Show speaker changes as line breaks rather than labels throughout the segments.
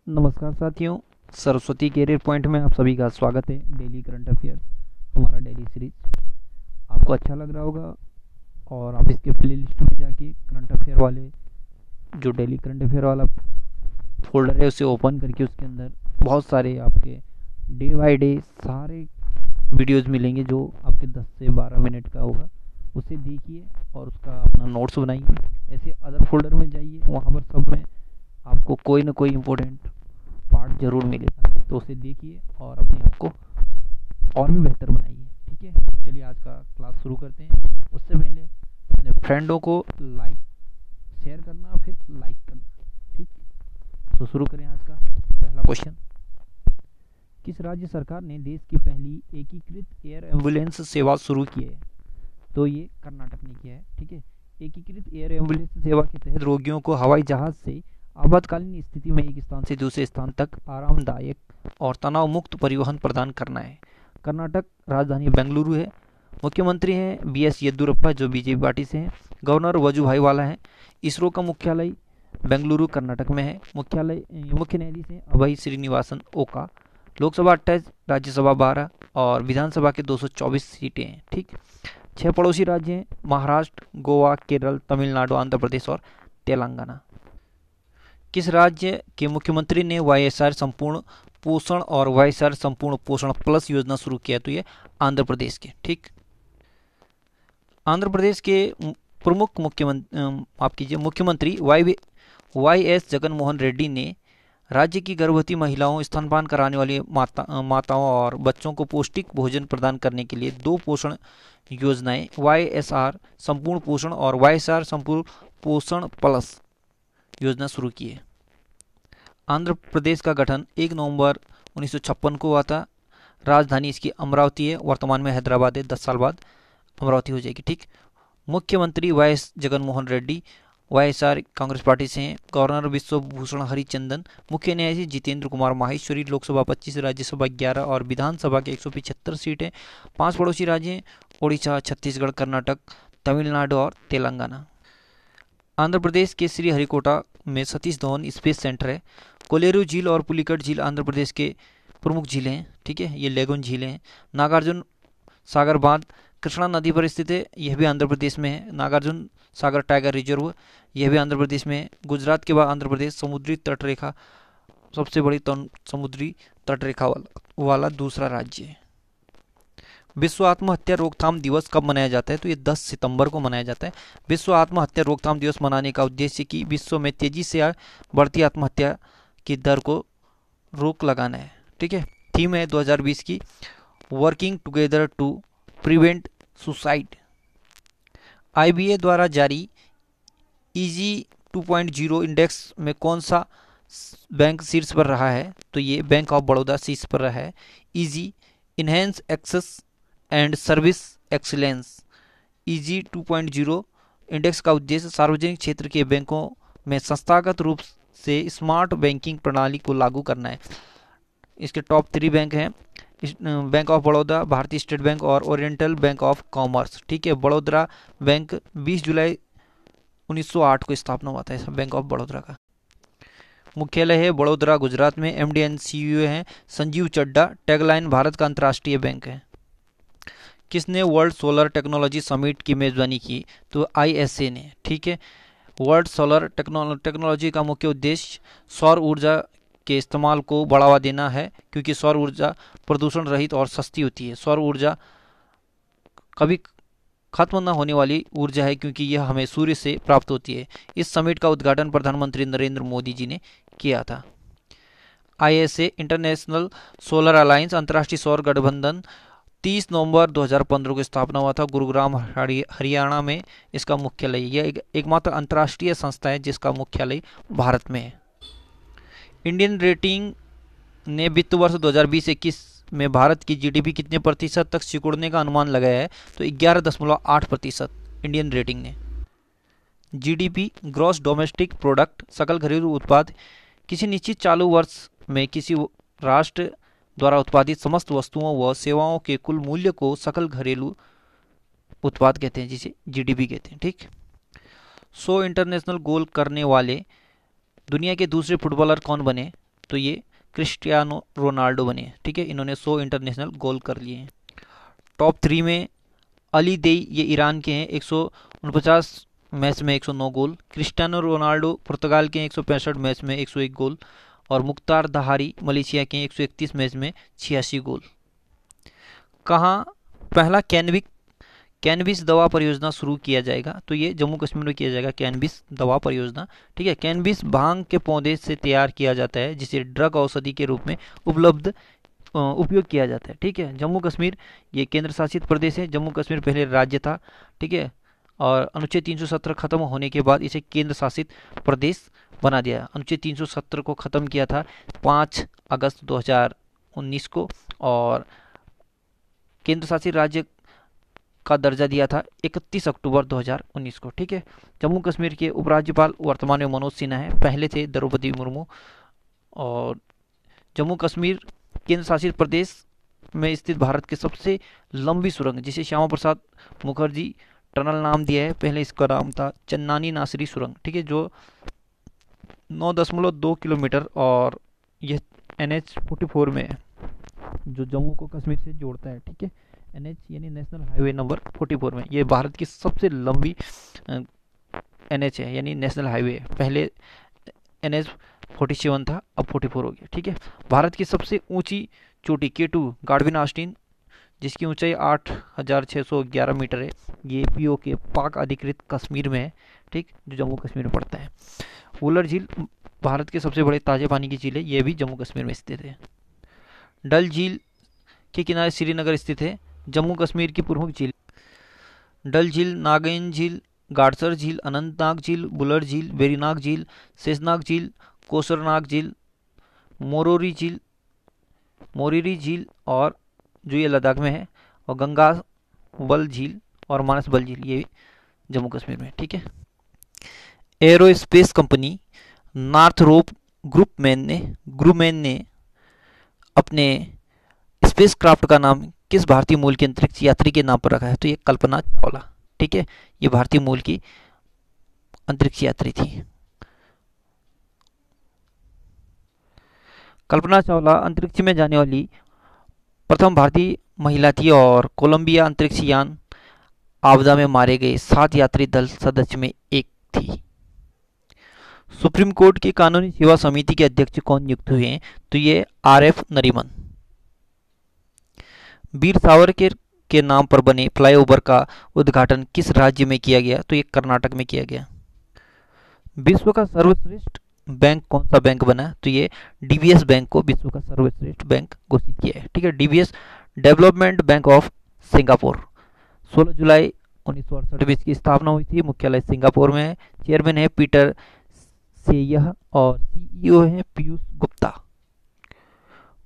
नमस्कार साथियों, Saraswati career point में आप सभी का स्वागत है। डेली करंट अफेयर हमारा डेली सीरीज आपको अच्छा लग रहा होगा और आप इसके प्लेलिस्ट में जाके करंट अफेयर वाले जो डेली करंट अफेयर वाला फोल्डर है उसे ओपन करके उसके अंदर बहुत सारे आपके डे बाय डे सारे वीडियोस मिलेंगे जो आपके 10 से 12 मिनट का होगा। उसे देखिए और उसका अपना नोट्स बनाइए। ऐसे अदर फोल्डर में जाइए, वहाँ पर सब में आपको कोई ना कोई इम्पोर्टेंट पार्ट जरूर मिलेगा, तो उसे देखिए और अपने आप को और भी बेहतर बनाइए। ठीक है, चलिए आज का क्लास शुरू करते हैं। उससे पहले अपने फ्रेंडों को शेयर करना, फिर लाइक करना। ठीक, तो शुरू करें आज का पहला क्वेश्चन। किस राज्य सरकार ने देश की पहली एकीकृत एयर एम्बुलेंस सेवा शुरू की है? तो ये कर्नाटक ने किया है। ठीक है, एकीकृत एयर एम्बुलेंस सेवा के तहत रोगियों को हवाई जहाज से आपातकालीन स्थिति में एक स्थान से दूसरे स्थान तक आरामदायक और तनाव मुक्त परिवहन प्रदान करना है। कर्नाटक राजधानी बेंगलुरु है। मुख्यमंत्री हैं BS येदियुरप्पा जो बीजेपी पार्टी से हैं। गवर्नर वजुभाई वाला है। इसरो का मुख्यालय बेंगलुरु कर्नाटक में है। मुख्य न्यायाधीश हैं अभय श्रीनिवासन ओका। लोकसभा 28, राज्यसभा 12 और विधानसभा के 224 सीटें हैं। ठीक, 6 पड़ोसी राज्य हैं महाराष्ट्र, गोवा, केरल, तमिलनाडु, आंध्र प्रदेश और तेलंगाना। किस राज्य के मुख्यमंत्री ने YSR संपूर्ण पोषण और YSR संपूर्ण पोषण प्लस योजना शुरू किया? तो ये आंध्र प्रदेश के। ठीक, आंध्र प्रदेश के प्रमुख मुख्यमंत्री YS जगन मोहन रेड्डी ने राज्य की गर्भवती महिलाओं, स्तनपान कराने वाली माताओं और बच्चों को पौष्टिक भोजन प्रदान करने के लिए 2 पोषण योजनाएं YSR संपूर्ण पोषण और YSR संपूर्ण पोषण प्लस योजना शुरू की है। आंध्र प्रदेश का गठन 1 नवंबर 1956 को हुआ था। राजधानी इसकी अमरावती है। वर्तमान में हैदराबाद है। 10 साल बाद अमरावती हो जाएगी। ठीक, मुख्यमंत्री YS Jagan Mohan Reddy YSR Congress party से हैं। गवर्नर विश्वभूषण हरिचंदन। मुख्य न्यायाधीश जितेंद्र कुमार माहेश्वरी। लोकसभा 25, राज्यसभा 11 और विधानसभा के 175 सीटें। 5 पड़ोसी राज्य हैं ओडिशा, छत्तीसगढ़, कर्नाटक, तमिलनाडु और तेलंगाना। आंध्र प्रदेश के श्रीहरिकोटा में सतीश धवन स्पेस सेंटर है। कोलेरू झील और पुलिकट झील आंध्र प्रदेश के प्रमुख झीलें हैं। ठीक है, ये लेगून झीलें हैं। नागार्जुन सागर बांध कृष्णा नदी पर स्थित है, यह भी आंध्र प्रदेश में है। नागार्जुन सागर टाइगर रिजर्व, यह भी आंध्र प्रदेश में है। गुजरात के बाद आंध्र प्रदेश समुद्री तटरेखा, सबसे बड़ी समुद्री तटरेखा वाला दूसरा राज्य है। विश्व आत्महत्या रोकथाम दिवस कब मनाया जाता है? तो ये 10 सितंबर को मनाया जाता है। विश्व आत्महत्या रोकथाम दिवस मनाने का उद्देश्य कि विश्व में तेजी से बढ़ती आत्महत्या की दर को रोक लगाना है। ठीक है, थीम है 2020 की working together to prevent suicide. IBA द्वारा जारी EG 2.0 इंडेक्स में कौन सा बैंक शीर्ष पर रहा है? तो ये बैंक ऑफ बड़ौदा शीर्ष पर रहा है। EG enhance access and service excellence EG 2.0 index का उद्देश्य सार्वजनिक क्षेत्र के बैंकों में संस्थागत रूप से स्मार्ट बैंकिंग प्रणाली को लागू करना है। इसके टॉप 3 बैंक हैं बैंक ऑफ बड़ौदा, भारतीय स्टेट बैंक और ओरिएंटल बैंक ऑफ कॉमर्स। ठीक है, बड़ौदा बैंक 20 जुलाई 1908 को स्थापना हुआ था बैंक ऑफ बड़ौदा का। मुख्यालय है बड़ौदा गुजरात में। MD एंड CEO हैं संजीव चड्डा। टैगलाइन भारत का अंतर्राष्ट्रीय बैंक है। किसने वर्ल्ड सोलर टेक्नोलॉजी समिट की मेजबानी की? तो ISA ने। ठीक है, वर्ल्ड सोलर टेक्नोलॉजी का मुख्य उद्देश्य सौर ऊर्जा के इस्तेमाल को बढ़ावा देना है, क्योंकि सौर ऊर्जा प्रदूषण रहित और सस्ती होती है। सौर ऊर्जा कभी खत्म न होने वाली ऊर्जा है, क्योंकि यह हमें सूर्य से प्राप्त होती है। इस समिट का उद्घाटन प्रधानमंत्री नरेंद्र मोदी जी ने किया था। ISA इंटरनेशनल सोलर अलायंस अंतर्राष्ट्रीय सौर गठबंधन 30 नवंबर 2015 को स्थापना हुआ था। गुरुग्राम हरियाणा में इसका मुख्यालय। यह एकमात्र अंतर्राष्ट्रीय संस्था है जिसका मुख्यालय भारत में है। इंडियन रेटिंग ने वित्त वर्ष 2020-21 में भारत की GDP कितने प्रतिशत तक सिकुड़ने का अनुमान लगाया है? तो 11.8% इंडियन रेटिंग ने। GDP ग्रॉस डोमेस्टिक प्रोडक्ट सकल घरेलू उत्पाद किसी निश्चित चालू वर्ष में किसी राष्ट्र द्वारा उत्पादित समस्त वस्तुओं व सेवाओं के कुल मूल्य को सकल घरेलू उत्पाद कहते हैं, जिसे GDP कहते हैं। ठीक, 100 इंटरनेशनल गोल करने वाले दुनिया के दूसरे फुटबॉलर कौन बने? तो ये क्रिस्टियानो रोनाल्डो बने। ठीक है, इन्होंने 100 इंटरनेशनल गोल कर लिए हैं। टॉप 3 में अली देई, ये ईरान के हैं, 149 मैच में 109 गोल। क्रिस्टियानो रोनाल्डो पुर्तगाल के हैं, 165 मैच में 101 गोल। और मुख्तार दहारी मलेशिया के हैं, 131 मैच में 86 गोल। कहाँ पहला कैनबिस दवा परियोजना शुरू किया जाएगा? तो ये जम्मू कश्मीर में किया जाएगा, कैनबिस दवा परियोजना। ठीक है, कैनबिस भांग के पौधे से तैयार किया जाता है, जिसे ड्रग औषधि के रूप में उपयोग किया जाता है। ठीक है, जम्मू कश्मीर ये केंद्र शासित प्रदेश है। जम्मू कश्मीर पहले राज्य था। ठीक है, और अनुच्छेद 370 खत्म होने के बाद इसे केंद्र शासित प्रदेश बना दिया। अनुच्छेद 370 को खत्म किया था 5 अगस्त 2019 को, और केंद्र शासित राज्य का दर्जा दिया था 31 अक्टूबर 2019 को। ठीक है, जम्मू कश्मीर के उपराज्यपाल वर्तमान में मनोज सिन्हा है, पहले थे द्रौपदी मुर्मू। और जम्मू कश्मीर केंद्र शासित प्रदेश में स्थित भारत की सबसे लंबी सुरंग, जिसे श्यामा प्रसाद मुखर्जी टनल नाम दिया है, पहले इसका नाम था चन्नानी नासरी सुरंग। ठीक है, जो 9.2 किलोमीटर, और यह NH-44 में है, जो जम्मू को कश्मीर से जोड़ता है। ठीक है, NH यानी नेशनल हाईवे नंबर 44 में। ये भारत की सबसे लंबी NH है, यानी नेशनल हाईवे है। पहले NH-47 था, अब 44 हो गया। ठीक है, भारत की सबसे ऊंची चोटी K2 गार्डविन ऑस्टिन, जिसकी ऊंचाई 8,611 मीटर है, ये POK पाक अधिकृत कश्मीर में है। ठीक, जो जम्मू कश्मीर में पड़ता है। वुलर झील भारत के सबसे बड़े ताजे पानी की झील है, ये भी जम्मू कश्मीर में स्थित है। डल झील के किनारे श्रीनगर स्थित है, जम्मू कश्मीर की प्रमुख झील। डल झील, नागिन झील, गाडसर झील, अनंतनाग झील, बुलर झील, वेरीनाग झील, शेषनाग झील, कोसरनाग झील, मोरीरी झील, और जो ये लद्दाख में है, और गंगावल झील और मानसबल झील, ये जम्मू कश्मीर में। ठीक है, एरोस्पेस कंपनी नॉर्थरोप ग्रुमेन ने अपने स्पेसक्राफ्ट का नाम किस भारतीय मूल के अंतरिक्ष यात्री के नाम पर रखा है? तो ये कल्पना चावला। ठीक है, ये भारतीय मूल की अंतरिक्ष यात्री थी। कल्पना चावला अंतरिक्ष में जाने वाली प्रथम भारतीय महिला थी, और कोलंबिया अंतरिक्ष यान आपदा में मारे गए 7 यात्री दल सदस्य में एक थी। सुप्रीम कोर्ट की कानूनी सेवा समिति के अध्यक्ष कौन नियुक्त हुए हैं? तो ये RF नरीमन। वीर सावरकर के नाम पर बने फ्लाईओवर का उद्घाटन किस राज्य में किया गया? तो ये कर्नाटक में किया गया। विश्व का सर्वश्रेष्ठ बैंक कौन सा बैंक बना? तो ये DBS बैंक को विश्व का सर्वश्रेष्ठ बैंक घोषित किया है। ठीक है, DBS development bank of Singapore. 16 जुलाई 1968 में इसकी स्थापना हुई थी। मुख्यालय सिंगापुर में है। चेयरमैन है पीटर सेयह, और CEO है पीयूष गुप्ता।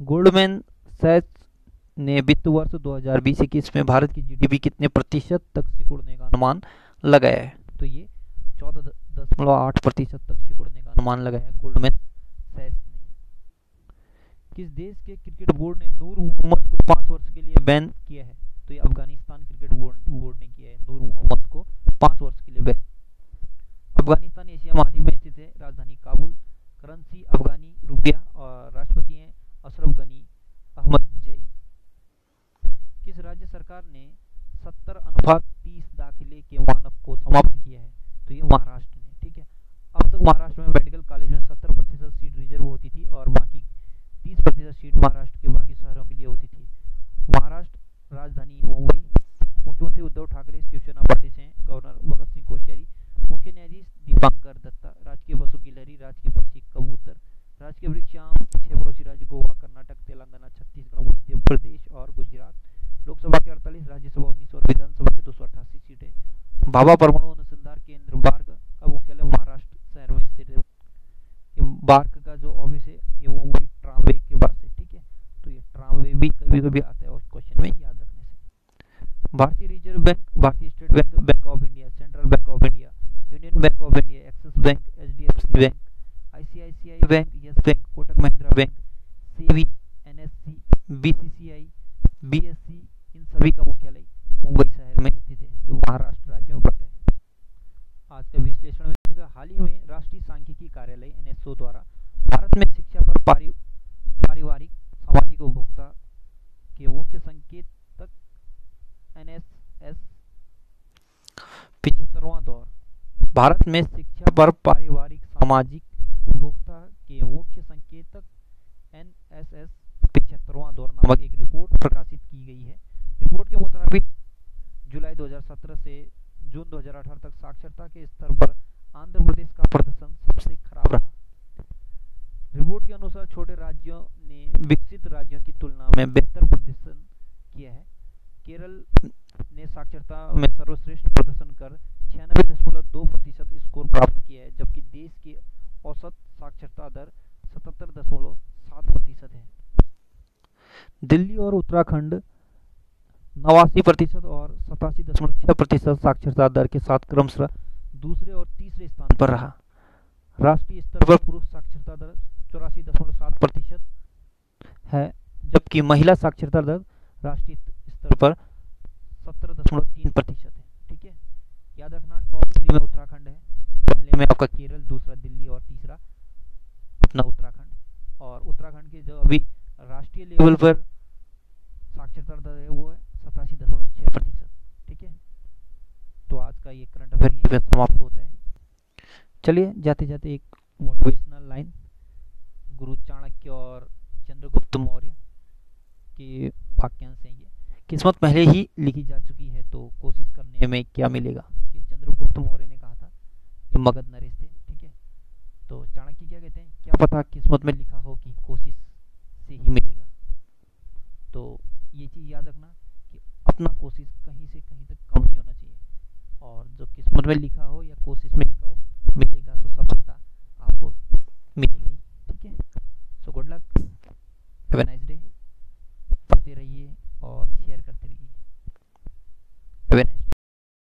गोल्डमैन सैच्स ने वित्त वर्ष 2020-21 में भारत की GDP कितने प्रतिशत तक सिकुड़ने का अनुमान लगाया है? तो ये 14.8% तक सिकुड़ने का अनुमान लगाया है गोल्डमैन सैच्स ने। किस देश के क्रिकेट बोर्ड ने नूर मोहम्मद को 5 वर्ष के लिए बैन किया है? तो ये अफगानिस्तान क्रिकेट बोर्ड ने किया है नूर मोहम्मद को 5 वर्ष के लिए बैन। अफगानिस्तान एशिया महाद्वीप में स्थित है। राजधानी काबुल, करेंसी अफगानी रुपया, और राष्ट्रपति हैं अशरफ गनी अहमदजई। किस राज्य सरकार ने 70:30 दाखिले के मानक को समाप्त किया है? तो ये महाराष्ट्र ने। ठीक है, अब तक महाराष्ट्र में मेडिकल कॉलेज में 70% सीट रिजर्व होती थी, और बाकी 30% सीट महाराष्ट्र के बाकी शहरों के लिए होती थी। महाराष्ट्र राजधानी मुंबई। मुख्यमंत्री उद्धव ठाकरे शिवसेना पार्टी से हैं। गवर्नर भगत सिंह कोश्यारी। मुख्य न्यायाधीश दीपांकर दत्ता। राजकीय पशु गिलहरी, राजकीय पक्षी कबूतर, राजकीय वृक्ष आम। 6 पड़ोसी राज्य गोवा, कर्नाटक, तेलंगाना, छत्तीसगढ़, मध्य प्रदेश और गुजरात। लोकसभा के 48, राज्यसभा 19 और विधानसभा के 288 सीटें। भाभा परमाणु अनुसंधान केंद्र बार्क का मुख्यालय महाराष्ट्र शहर में स्थित है। ये बार्क का जो ऑफिस है ये मुंबई ट्रामवे के पास है। ठीक है, तो ये ट्रामवे भी कभी कभी आता है और क्वेश्चन में याद रखने से। भारतीय रिजर्व बैंक, भारतीय state bank, bank of India, central bank of India, union bank of India, axis bank, HDFC bank, ICICI bank, yes bank, Kotak Mahindra bank, SEBI, NSE, BCCI, BSE, इन सभी का मुख्यालय मुंबई शहर में स्थित है, जो महाराष्ट्र राज्य में पड़ता है। आज का विश्लेषण में देखा, हाल ही में राष्ट्रीय सांख्यिकी कार्यालय NSO द्वारा भारत में शिक्षा पर भारत में शिक्षा पर पारिवारिक सामाजिक उपभोक्ता के मुख्य संकेतक NSS 75वां दौर नामक एक रिपोर्ट प्रकाशित की गई है। रिपोर्ट के मुताबिक जुलाई 2017 से जून 2018 तक साक्षरता के स्तर पर आंध्र प्रदेश का प्रदर्शन सबसे खराब रहा। रिपोर्ट के अनुसार छोटे राज्यों ने विकसित राज्यों की तुलना में बेहतर प्रदर्शन किया है। केरल ने साक्षरता में सर्वश्रेष्ठ प्रदर्शन कर 96.2% स्कोर प्राप्त किया है, जबकि देश की औसत साक्षरता दर 77.7% है। दिल्ली और उत्तराखंड 89% और 87.6% साक्षरता दर के साथ क्रमशः दूसरे और तीसरे स्थान पर रहा। राष्ट्रीय स्तर पर पुरुष साक्षरता दर 84.7% है, जबकि महिला साक्षरता दर राष्ट्रीय स्तर पर 17.3% है। ठीक है, याद रखना टॉप 3 में उत्तराखंड है, पहले में आपका केरल, दूसरा दिल्ली और तीसरा अपना उत्तराखंड। और उत्तराखंड के जो अभी राष्ट्रीय लेवल पर साक्षरता दर है वो है 87.6%। ठीक है, तो आज का ये करंट अफेयर यहीं पर समाप्त होता है। चलिए जाते जाते एक मोटिवेशनल लाइन गुरु चाणक्य और चंद्रगुप्त मौर्य के वाक्यांश हैं ये। किस्मत पहले ही लिखी जा चुकी है तो कोशिश करने में क्या मिलेगा, ये चंद्रगुप्त मौर्य ने कहा था, ये मगध नरेश थे। ठीक है, तो चाणक्य क्या कहते हैं, क्या पता किस्मत में लिखा हो कि कोशिश से ही मिलेगा। तो ये चीज़ याद रखना कि अपना कोशिश कहीं से कहीं तक कम नहीं होना चाहिए, और जो किस्मत में लिखा हो या कोशिश में लिखा हो मिलेगा तो सफलता आपको मिलेगी। ठीक है, so good luck, have a nice day, पढ़ते रहिए और शेयर करते रहिए।